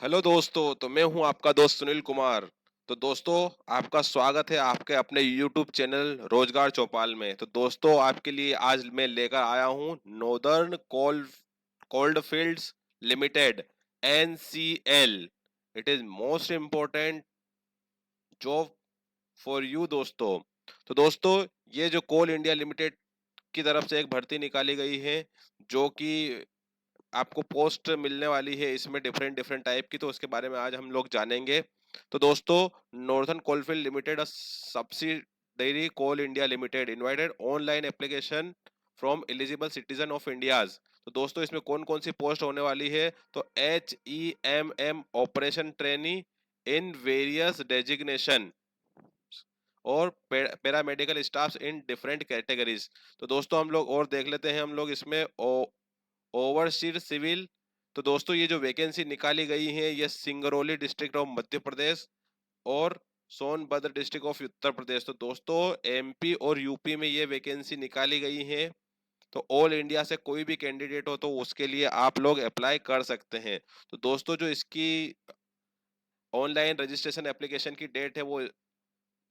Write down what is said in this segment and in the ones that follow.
Hello दोस्तों, तो मैं हूं आपका दोस्त सुनील कुमार। तो दोस्तों, आपका स्वागत है आपके अपने यूट्यूब चैनल रोजगार चौपाल में। तो दोस्तों, आपके लिए आज मैं लेकर आया हूं Northern Coalfields Limited (NCL). It is most important job for you दोस्तों। तो दोस्तों, ये जो कोल इंडिया लिमिटेड की तरफ से एक भर्ती निकाली गई है, जो कि आपको पोस्ट मिलने वाली है इसमें डिफरेंट डिफरेंट टाइप की, तो उसके बारे में आज हम लोग जानेंगे। तो दोस्तों, Northern Coalfield Limited subsidiary Coal India Limited invited online application from eligible citizen of India's. तो दोस्तों, इसमें कौन कौन सी पोस्ट होने वाली है? तो HEMM operation trainee in various designation और paramedical staffs in different categories. तो दोस्तों, हम लोग और देख लेते हैं हम लोग इसमें ओवरसीज सिविल। तो दोस्तों, ये जो वैकेंसी निकाली गई है ये सिंगरौली डिस्ट्रिक्ट ऑफ मध्य प्रदेश और सोनभद्र डिस्ट्रिक्ट ऑफ उत्तर प्रदेश। तो दोस्तों, MP और UP में ये वैकेंसी निकाली गई है। तो ऑल इंडिया से कोई भी कैंडिडेट हो तो उसके लिए आप लोग अप्लाई कर सकते हैं। तो दोस्तों, जो इसकी ऑनलाइन रजिस्ट्रेशन एप्लीकेशन की डेट है वो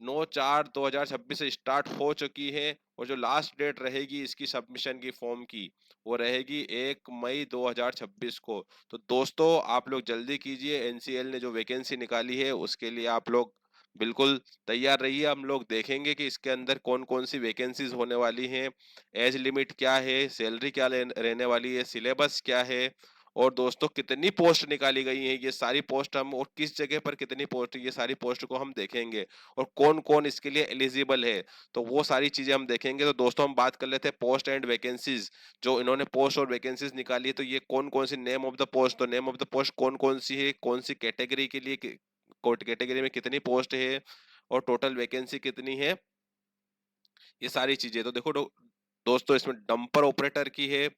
9/4/2026 से स्टार्ट हो चुकी है, और जो लास्ट डेट रहेगी इसकी सबमिशन की फॉर्म की वो रहेगी 1 मई 2026 को। तो दोस्तों, आप लोग जल्दी कीजिए, NCL ने जो वैकेंसी निकाली है उसके लिए आप लोग बिल्कुल तैयार रहिए। हम लोग देखेंगे कि इसके अंदर कौन कौन सी वैकेंसीज होने वाली हैं, एज लिमिट क्या है, सैलरी क्या रहने वाली है, सिलेबस क्या है, और दोस्तों कितनी पोस्ट निकाली गई है, ये सारी पोस्ट हम, और किस जगह पर कितनी पोस्ट, ये सारी पोस्ट को हम देखेंगे, और कौन कौन इसके लिए एलिजिबल है, तो वो सारी चीजें हम देखेंगे। तो दोस्तों, हम बात कर लेते हैं पोस्ट एंड वैकेंसीज। जो इन्होंने पोस्ट और वैकेंसीज निकाली है, तो ये कौन कौन सी नेम ऑफ द पोस्ट, तो नेम ऑफ द पोस्ट कौन कौन सी है, कौन सी कैटेगरी के लिए, कैटेगरी में कितनी पोस्ट है, और टोटल वैकेंसी कितनी है, ये सारी चीजें। तो देखो दोस्तों, इसमें डंपर ऑपरेटर की है,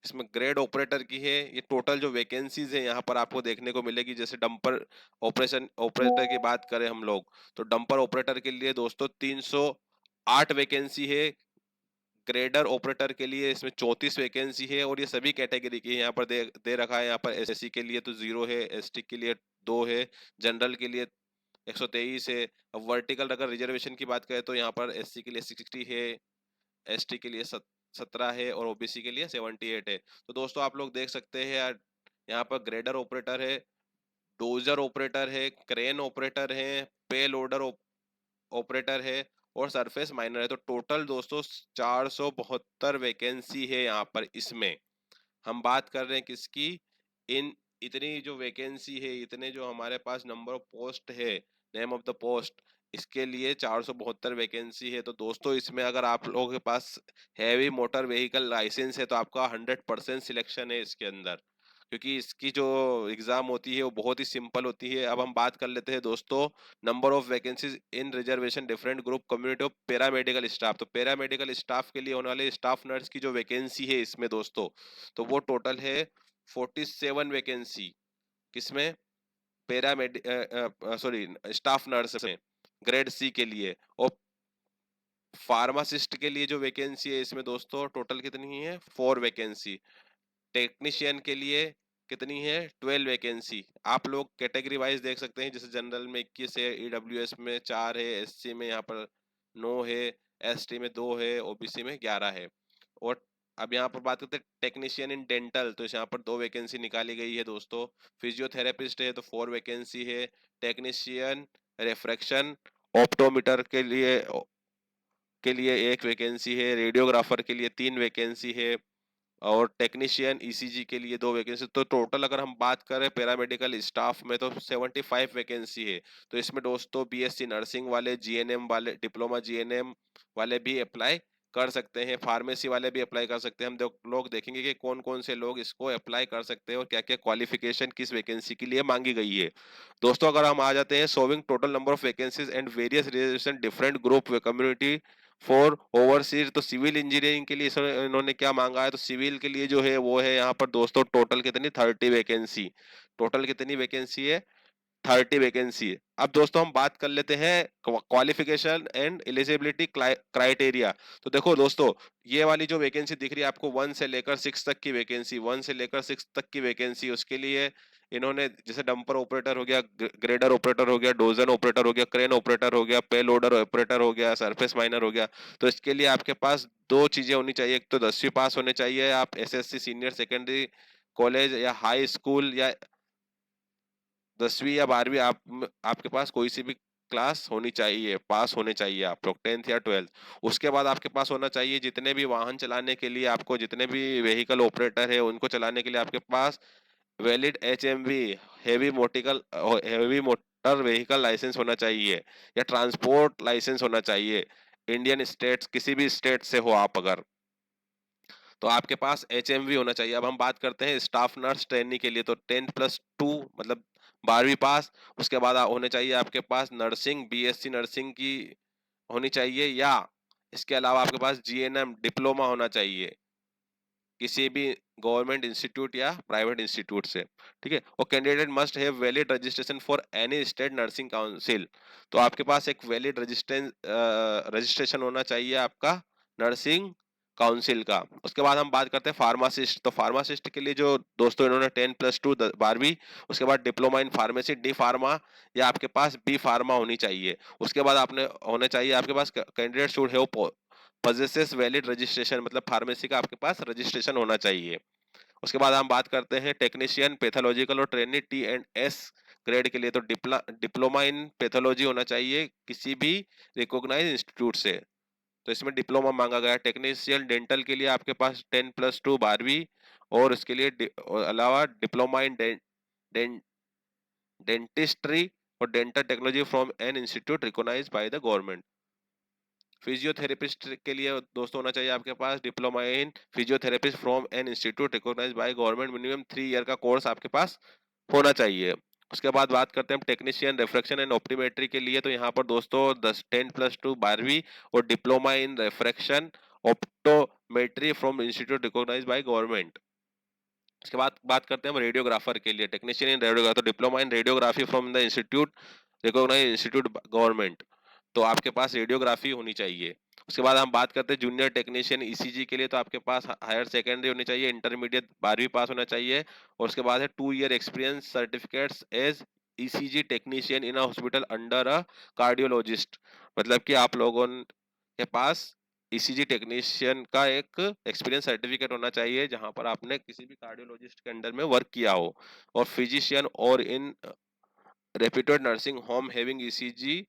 इसमें ग्रेड ऑपरेटर की है। ये टोटल जो वैकेंसीज है यहाँ पर आपको देखने को मिलेगी। जैसे डंपर ऑपरेशन ऑपरेटर की बात करें हम लोग, तो डंपर ऑपरेटर के लिए दोस्तों 308 वैकेंसी है। ग्रेडर ऑपरेटर के लिए इसमें 34 वैकेंसी है, और ये सभी कैटेगरी की है। यहाँ पर दे रखा है, यहाँ पर SC के लिए तो 0 है, ST के लिए 2 है, जनरल के लिए 123 है। अब वर्टिकल अगर रिजर्वेशन की बात करें तो यहाँ पर SC के लिए 60 है, ST के लिए 17 है, और OBC के लिए 78 है। तो दोस्तों, आप लोग देख सकते हैं यार, यहाँ पर ग्रेडर ऑपरेटर है, डोजर ऑपरेटर है, क्रेन ऑपरेटर है, पे लोडर ऑपरेटर है, और सरफेस माइनर है। तो टोटल दोस्तों 472 वैकेंसी है यहाँ पर। इसमें हम बात कर रहे हैं किसकी? इन इतनी जो वैकेंसी है, इतने जो हमारे पास नंबर ऑफ पोस्ट है, नेम ऑफ द पोस्ट, इसके लिए 472 वैकेंसी है। तो दोस्तों, इसमें अगर आप लोगों के पास हैवी मोटर व्हीकल लाइसेंस है तो आपका 100% सिलेक्शन है इसके अंदर, क्योंकि इसकी जो एग्जाम होती है वो बहुत ही सिंपल होती है। अब हम बात कर लेते हैं दोस्तों, number of vacancies in reservation different group community of paramedical staff. तो पैरामेडिकल स्टाफ के लिए होने वाले स्टाफ नर्स की जो वैकेंसी है इसमें दोस्तों, तो वो टोटल है 47 वैकेंसी। किसमें? पैरामेड सॉरी, स्टाफ नर्स में, ग्रेड C के लिए। और फार्मासिस्ट के लिए जो वैकेंसी है इसमें दोस्तों टोटल कितनी है? 4 वैकेंसी। टेक्नीशियन के लिए कितनी है? 12 वैकेंसी। आप लोग कैटेगरी वाइज देख सकते हैं, जैसे जनरल में 21 है, EWS में 4 है, SC में यहाँ पर 9 है, ST में 2 है, OBC में 11 है। और अब यहाँ पर बात करते हैं टेक्नीशियन इन डेंटल, तो यहाँ पर 2 वैकेंसी निकाली गई है दोस्तों। फिजियोथेरेपिस्ट है तो 4 वैकेंसी है। टेक्नीशियन रेफ्रैक्शन ऑप्टोमीटर के लिए 1 वैकेंसी है। रेडियोग्राफर के लिए 3 वैकेंसी है, और टेक्नीशियन ECG के लिए 2 वैकेंसी। तो टोटल अगर हम बात करें पैरामेडिकल स्टाफ में तो 75 वैकेंसी है। तो इसमें दोस्तों BSc नर्सिंग वाले, GNM वाले, डिप्लोमा GNM वाले भी अप्लाई कर सकते हैं, फार्मेसी वाले भी अप्लाई कर सकते हैं। हम लोग देखेंगे कि कौन कौन से लोग इसको अप्लाई कर सकते हैं और क्या क्या क्वालिफिकेशन किस वैकेंसी के लिए मांगी गई है। दोस्तों, अगर हम आ जाते हैं showing total number of vacancies and various reservation different group community for overseas, तो सिविल इंजीनियरिंग के लिए इन्होंने क्या मांगा है? तो सिविल के लिए जो है वो है यहाँ पर दोस्तों टोटल कितनी? 30 वैकेंसी। टोटल कितनी वैकेंसी है? 30 वैकेंसी। अब दोस्तों हम बात कर लेते हैं क्वालिफिकेशन एंड एलिजिबिलिटी क्राइटेरिया। तो देखो दोस्तों, ये वाली जो वैकेंसी दिख रही है आपको 1 से लेकर 6 तक की वैकेंसी, 1 से लेकर 6 तक की वैकेंसी, उसके लिए इन्होंने जैसे डंपर ऑपरेटर हो गया, ग्रेडर ऑपरेटर हो गया, डोजन ऑपरेटर हो गया, क्रेन ऑपरेटर हो गया, पे लोडर ऑपरेटर हो गया, सरफेस माइनर हो गया। तो इसके लिए आपके पास दो चीजें होनी चाहिए, एक तो 10वीं पास होने चाहिए, आप एसएससी सीनियर सेकेंडरी कॉलेज या हाई स्कूल, या 10वीं या 12वीं आपके पास कोई सी भी क्लास होनी चाहिए, पास होने चाहिए आप लोग, 10th या 12th। उसके बाद आपके पास होना चाहिए जितने भी वाहन चलाने के लिए आपको, जितने भी व्हीकल ऑपरेटर है उनको चलाने के लिए आपके पास valid HMV, heavy motor heavy motor vehicle licence होना चाहिए, या ट्रांसपोर्ट लाइसेंस होना चाहिए। इंडियन स्टेट्स, किसी भी स्टेट से हो आप अगर, तो आपके पास एचएमवी होना चाहिए। अब हम बात करते हैं स्टाफ नर्स ट्रेनी के लिए, तो 10+2 मतलब 12वीं पास। उसके बाद होने चाहिए आपके पास नर्सिंग, बीएससी नर्सिंग की होनी चाहिए, या इसके अलावा आपके पास जीएनएम डिप्लोमा होना चाहिए किसी भी गवर्नमेंट इंस्टीट्यूट या प्राइवेट इंस्टीट्यूट से। ठीक है, और candidate must have valid registration for any state nursing council. तो आपके पास एक वैलिड रजिस्ट्रेशन होना चाहिए आपका नर्सिंग काउंसिल का। उसके बाद हम बात करते हैं फार्मासिस्ट। तो फार्मासिस्ट के लिए जो दोस्तों इन्होंने 10+2 12वीं, उसके बाद diploma in pharmacy D pharma, या आपके पास बी फार्मा होनी चाहिए। उसके बाद आपने होने चाहिए आपके पास candidate should have possesses valid registration, मतलब फार्मेसी का आपके पास रजिस्ट्रेशन होना चाहिए। उसके बाद हम बात करते हैं टेक्नीशियन पैथोलॉजिकल और ट्रेनी T&S ग्रेड के लिए, तो डिप्लोमा इन पैथोलॉजी होना चाहिए किसी भी रिकॉग्नाइज इंस्टीट्यूट से। तो इसमें डिप्लोमा मांगा गया है। टेक्नीशियन डेंटल के लिए आपके पास 10+2 12वीं, और उसके लिए अलावा डिप्लोमा इन डेंटिस्ट्री और dental technology from an institute recognised by the government. Physiotherapist के लिए दोस्तों होना चाहिए आपके पास diploma in physiotherapist from an institute recognised by government, minimum 3 year का कोर्स आपके पास होना चाहिए। उसके बाद बात करते हैं हम टेक्नीशियन रिफ्रैक्शन एंड ऑप्टोमेट्री के लिए, तो यहाँ पर दोस्तों 10+2 12वीं और diploma in refraction optometry from institute recognised by government. इसके बाद बात करते हैं हम रेडियोग्राफर के लिए, टेक्नीशियन इन रेडियोग्राफर, तो diploma in radiography from the institute recognised institute government. तो आपके पास रेडियोग्राफी होनी चाहिए। उसके बाद हम बात करते हैं जूनियर टेक्नीशियन ईसीजी के लिए, तो आपके पास हायर सेकेंडरी होनी चाहिए, इंटरमीडिएट 12वीं पास होना चाहिए, और उसके बाद है 2 year experience certificates as ECG technician in a hospital under a cardiologist. मतलब कि आप लोगों के पास ईसीजी टेक्नीशियन का एक एक्सपीरियंस सर्टिफिकेट होना चाहिए जहां पर आपने किसी भी कार्डियोलॉजिस्ट के अंडर में वर्क किया हो, और फिजिशियन और in reputed nursing home having ECG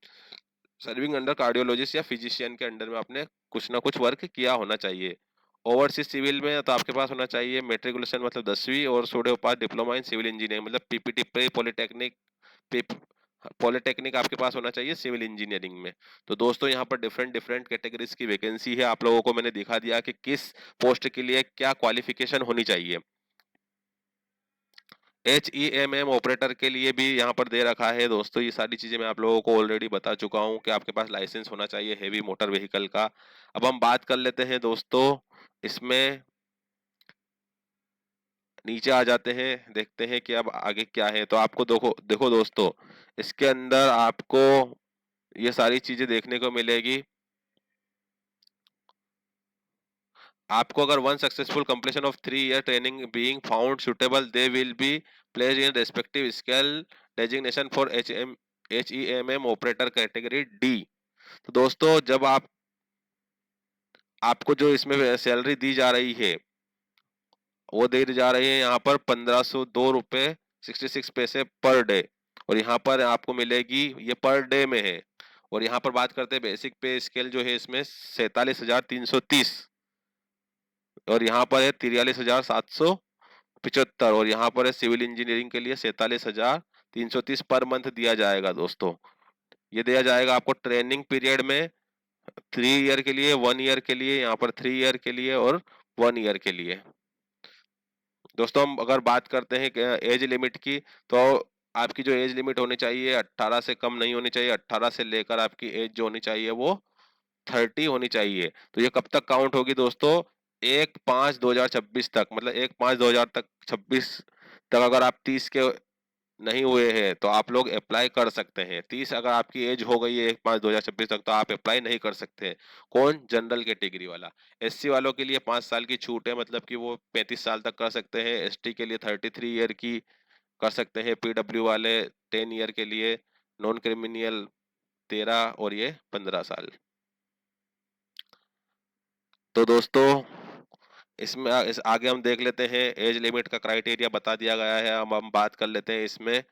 serving under cardiologist या फिजिशियन के अंडर में आपने कुछ ना कुछ वर्क किया होना चाहिए। ओवरसीज सिविल में तो आपके पास होना चाहिए मेट्रिकुलेशन मतलब 10वीं, और सोडे पास डिप्लोमा इन सिविल इंजीनियरिंग, मतलब पीपीटी प्री पॉलिटेक्निक, पॉलिटेक्निक आपके पास होना चाहिए सिविल इंजीनियरिंग में। तो दोस्तों यहाँ पर डिफरेंट डिफरेंट कैटेगरीज की वैकेंसी है, आप लोगों को मैंने दिखा दिया कि किस पोस्ट के लिए क्या क्वालिफिकेशन होनी चाहिए। HEMM ऑपरेटर के लिए भी यहाँ पर दे रखा है दोस्तों, ये सारी चीजें मैं आप लोगों को ऑलरेडी बता चुका हूँ कि आपके पास लाइसेंस होना चाहिए हेवी मोटर व्हीकल का। अब हम बात कर लेते हैं दोस्तों, इसमें नीचे आ जाते हैं, देखते हैं कि अब आगे क्या है। तो आपको देखो देखो दोस्तों, इसके अंदर आपको ये सारी चीजें देखने को मिलेगी। आपको अगर one successful completion of 3 ear training being found suitable, they will be placed in respective scale designation for HEMM operator category D. तो दोस्तों जब आपको जो इसमें सैलरी दी जा रही है, वो दी जा रही है यहाँ पर 1502 रुपये 66 पैसे पर डे, और यहाँ पर आपको मिलेगी, ये पर डे में है। और यहाँ पर बात करते हैं बेसिक पे स्केल जो है इसमें 47,330, और यहाँ पर है 43,775, और यहाँ पर है सिविल इंजीनियरिंग के लिए 47,330 पर मंथ दिया जाएगा दोस्तों। ये दिया जाएगा आपको ट्रेनिंग पीरियड में 3 ईयर के लिए, 1 ईयर के लिए, यहाँ पर 3 ईयर के लिए और 1 ईयर के लिए। दोस्तों हम अगर बात करते हैं एज लिमिट की, तो आपकी जो एज लिमिट होनी चाहिए 18 से कम नहीं होनी चाहिए, 18 से लेकर आपकी एज जो होनी चाहिए वो 30 होनी चाहिए। तो ये कब तक काउंट होगी दोस्तों? 1/5/2026 तक, मतलब 1/5/2026 तक अगर आप 30 के नहीं हुए हैं तो आप लोग अप्लाई कर सकते हैं। 30 अगर आपकी एज हो गई है 1/5/2026 तक तो आप अप्लाई नहीं कर सकते हैं। कौन? जनरल कैटेगरी वाला। एससी वालों के लिए 5 साल की छूट है, मतलब कि वो 35 साल तक कर सकते हैं। एसटी के लिए 33 ईयर की कर सकते हैं। पीडब्ल्यू वाले 10 ईयर के लिए। नॉन क्रिमिनल 13 और ये 15 साल। तो दोस्तों इसमें इस आगे हम देख लेते हैं, एज लिमिट का क्राइटेरिया बता दिया गया है। अब हम बात कर लेते हैं इसमें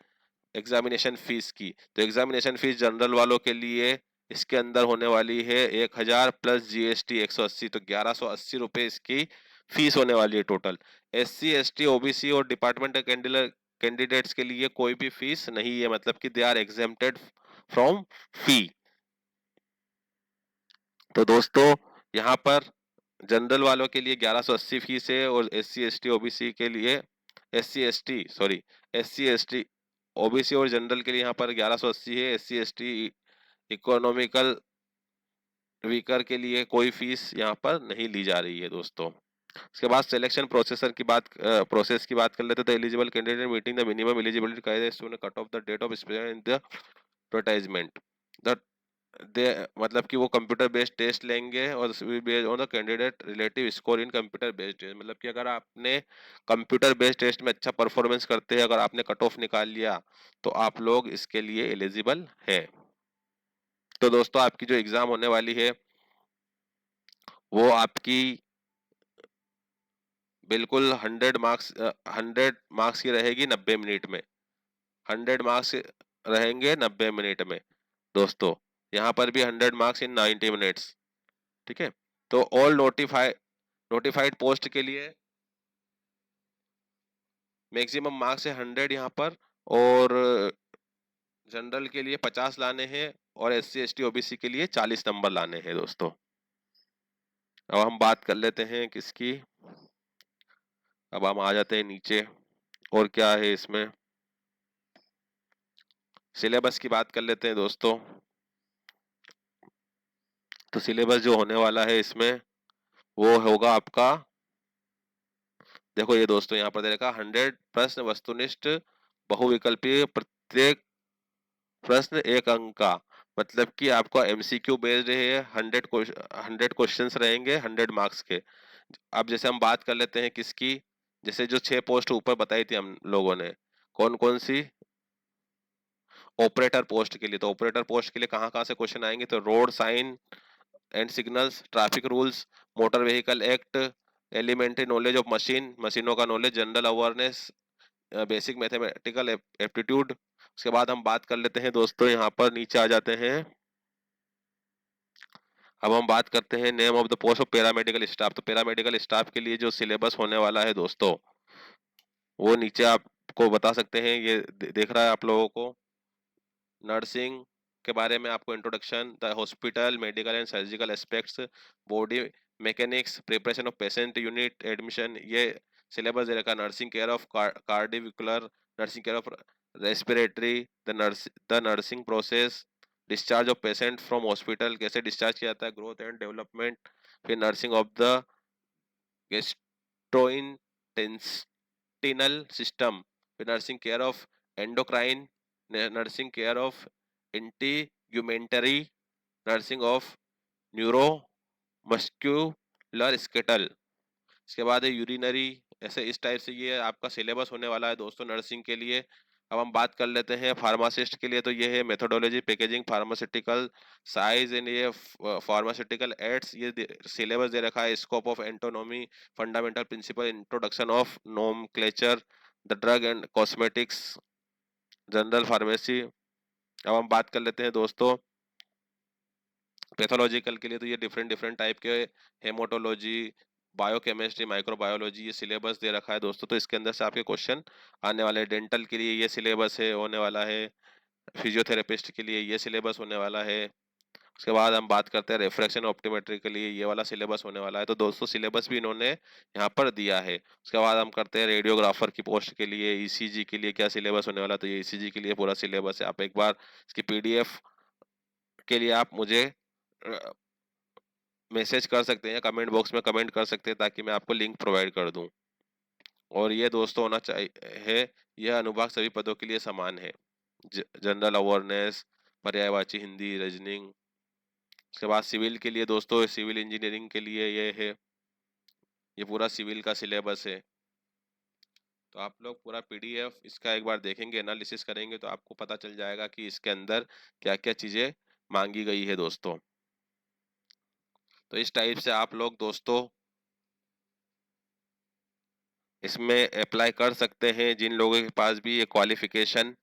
एग्जामिनेशन फीस की। तो एग्जामिनेशन फीस जनरल वालों के लिए इसके अंदर होने वाली है 1000 प्लस जीएसटी 180, तो 1180 रुपए इसकी फीस होने वाली है टोटल। एससी एसटी ओबीसी और डिपार्टमेंट कैंडिडेट्स के लिए कोई भी फीस नहीं है, मतलब कि दे आर एग्जेम्प्टेड फ्रॉम फी। तो दोस्तों यहाँ पर जनरल वालों के लिए 1180 फीस है, और S C S T OBC के लिए S C S T OBC और जनरल के लिए यहाँ पर 1180 है। S C S T economical weaker के लिए कोई फीस यहाँ पर नहीं ली जा रही है दोस्तों। उसके बाद सिलेक्शन प्रोसेस की बात कर लेते हैं। तो eligible candidate meeting the minimum eligibility criteria cut off the date of in the advertisement the they मतलब कि वो कंप्यूटर बेस्ड टेस्ट लेंगे और based on the candidate relative score in computer based test, मतलब कि अगर आपने कंप्यूटर बेस्ड टेस्ट में अच्छा परफॉर्मेंस करते हैं, अगर आपने कट ऑफ निकाल लिया तो आप लोग इसके लिए एलिजिबल है। तो दोस्तों आपकी जो एग्जाम होने वाली है वो आपकी बिल्कुल 100 मार्क्स की रहेगी 90 मिनट में। 100 मार्क्स रहेंगे 90 मिनट में दोस्तों। यहाँ पर भी 100 मार्क्स इन 90 मिनट्स। ठीक है। तो ऑल नोटिफाइड पोस्ट के लिए मैक्सिमम मार्क्स है 100 यहाँ पर, और जनरल के लिए 50 लाने हैं, और S C S T OBC के लिए 40 नंबर लाने हैं दोस्तों। अब हम बात कर लेते हैं किसकी। अब हम आ जाते हैं नीचे, और क्या है इसमें, सिलेबस की बात कर लेते हैं दोस्तों। तो सिलेबस जो होने वाला है इसमें वो होगा आपका, देखो ये दोस्तों यहाँ पर दे रखा 100 प्रश्न वस्तुनिष्ठ बहुविकल्पीय, प्रत्येक प्रश्न 1 अंक का, मतलब कि आपका एमसीक्यू बेस्ड है। 100 क्वेश्चंस रहेंगे 100 मार्क्स के। अब जैसे हम बात कर लेते हैं किसकी, जैसे जो 6 पोस्ट ऊपर बताई थी हम लोगों ने, कौन कौन सी, ऑपरेटर पोस्ट के लिए। तो ऑपरेटर पोस्ट के लिए कहाँ कहाँ से क्वेश्चन आएंगे, तो road sign and signals, traffic rules, motor vehicle act, elementary knowledge of मशीनों का knowledge, general awareness, basic mathematical aptitude. उसके बाद हम बात कर लेते हैं दोस्तों, यहाँ पर नीचे आ जाते हैं। अब हम बात करते हैं name of the post of paramedical staff. तो पैरामेडिकल स्टाफ के लिए जो सिलेबस होने वाला है दोस्तों, वो नीचे आपको बता सकते हैं। ये देख रहा है आप लोगों को। नर्सिंग के बारे में आपको introduction, the hospital medical and surgical aspects, body mechanics, preparation of patient unit admission, ये सिलेबस दे रखा। Nursing care of cardiovascular, nursing care of respiratory, the nursing process, discharge of patient from hospital, कैसे discharge किया जाता है, growth and development, फिर nursing of the gastrointestinal system, फिर nursing care of endocrine, nursing care of integumentary, nursing of neuro muscular skeletal. इसके बाद है urinary. ऐसे इस टाइप से ये आपका सिलेबस होने वाला है दोस्तों नर्सिंग के लिए। अब हम बात कर लेते हैं फार्मासिस्ट के लिए। तो ये है methodology, packaging, pharmaceutical size and ये फार्मास्यूटिकल एड्स, ये सिलेबस दे रखा है। Scope of anatomy, fundamental principle, introduction of nomenclature, the drug and cosmetics, general pharmacy. अब हम बात कर लेते हैं दोस्तों पैथोलॉजिकल के लिए। तो ये डिफरेंट डिफरेंट टाइप के, हेमोटोलॉजी, बायोकेमिस्ट्री, माइक्रोबायोलॉजी, ये सिलेबस दे रखा है दोस्तों। तो इसके अंदर से आपके क्वेश्चन आने वाले हैं। डेंटल के लिए ये सिलेबस है होने वाला है। फिजियोथेरेपिस्ट के लिए ये सिलेबस होने वाला है। उसके बाद हम बात करते हैं रिफ्रैक्शन ऑप्टोमेट्री के लिए, ये वाला सिलेबस होने वाला है। तो दोस्तों सिलेबस भी इन्होंने यहाँ पर दिया है। उसके बाद हम करते हैं रेडियोग्राफर की पोस्ट के लिए, ईसीजी के लिए क्या सिलेबस होने वाला है। तो ये ईसीजी के लिए पूरा सिलेबस है। आप एक बार इसकी पीडीएफ के लिए आप मुझे मैसेज कर सकते हैं, कमेंट बॉक्स में कमेंट कर सकते हैं, ताकि मैं आपको लिंक प्रोवाइड कर दूं। और ये दोस्तों होना चाहिए है, यह अनुभाग सभी पदों के लिए समान है। जनरल अवेयरनेस, पर्यायवाची हिंदी, रीजनिंग। उसके बाद सिविल के लिए दोस्तों, सिविल इंजीनियरिंग के लिए ये है, ये पूरा सिविल का सिलेबस है। तो आप लोग पूरा पीडीएफ इसका एक बार देखेंगे, एनालिसिस करेंगे, तो आपको पता चल जाएगा कि इसके अंदर क्या क्या चीजें मांगी गई है दोस्तों। तो इस टाइप से आप लोग दोस्तों इसमें अप्लाई कर सकते हैं, जिन लोगों के पास भी ये क्वालिफिकेशन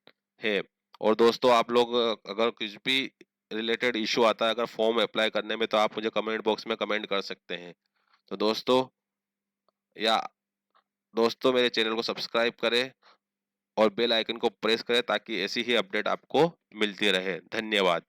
है। और दोस्तों आप लोग अगर कुछ भी रिलेटेड इशू आता है अगर फॉर्म अप्लाई करने में, तो आप मुझे कमेंट बॉक्स में कमेंट कर सकते हैं। तो दोस्तों या दोस्तों मेरे चैनल को सब्सक्राइब करें और बेल आइकन को प्रेस करें ताकि ऐसी ही अपडेट आपको मिलती रहे। धन्यवाद।